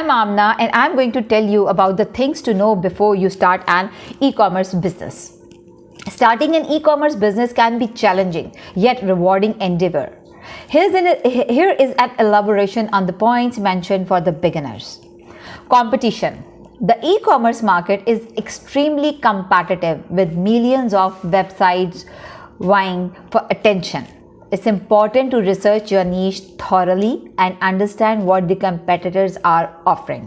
I'm Amna and I'm going to tell you about the things to know before you start an e-commerce business. Starting an e-commerce business can be challenging yet rewarding endeavor. Here is an elaboration on the points mentioned for the beginners. Competition. The e-commerce market is extremely competitive with millions of websites vying for attention. It's important to research your niche thoroughly and understand what the competitors are offering.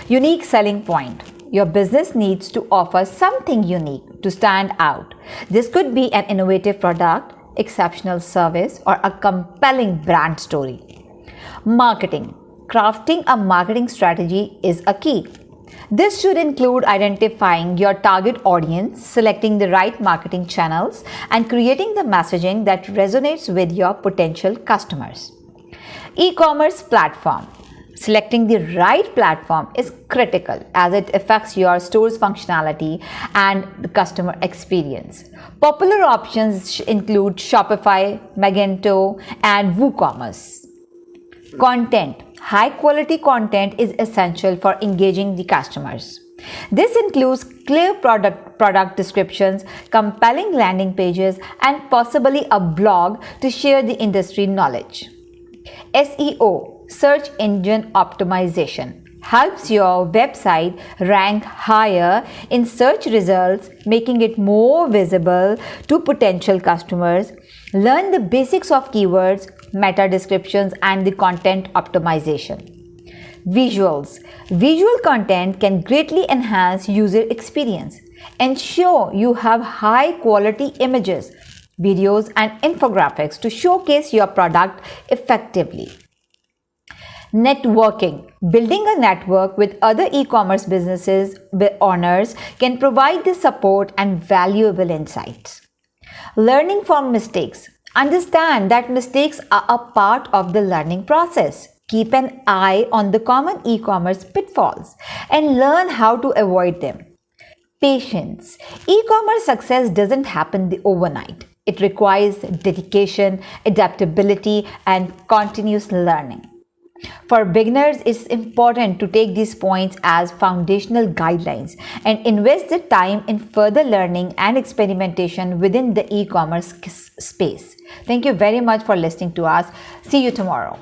Unique selling point. Your business needs to offer something unique to stand out. This could be an innovative product, exceptional service, or a compelling brand story. Marketing. Crafting a marketing strategy is a key. This should include identifying your target audience, selecting the right marketing channels, and creating the messaging that resonates with your potential customers. E-commerce platform. Selecting the right platform is critical as it affects your store's functionality and the customer experience. Popular options include Shopify, Magento, and WooCommerce. Content. High quality content is essential for engaging the customers. This includes clear product descriptions, compelling landing pages, and possibly a blog to share the industry knowledge. SEO, search engine optimization, helps your website rank higher in search results, making it more visible to potential customers. Learn the basics of keywords, meta descriptions, and the content optimization. Visuals. Visual content can greatly enhance user experience. Ensure you have high quality images, videos, and infographics to showcase your product effectively. Networking. Building a network with other e-commerce businesses owners can provide the support and valuable insights. Learning from mistakes. Understand that mistakes are a part of the learning process. Keep an eye on the common e-commerce pitfalls and learn how to avoid them. Patience. E-commerce success doesn't happen overnight. It requires dedication, adaptability, and continuous learning. For beginners, it's important to take these points as foundational guidelines and invest the time in further learning and experimentation within the e-commerce space. Thank you very much for listening to us. See you tomorrow.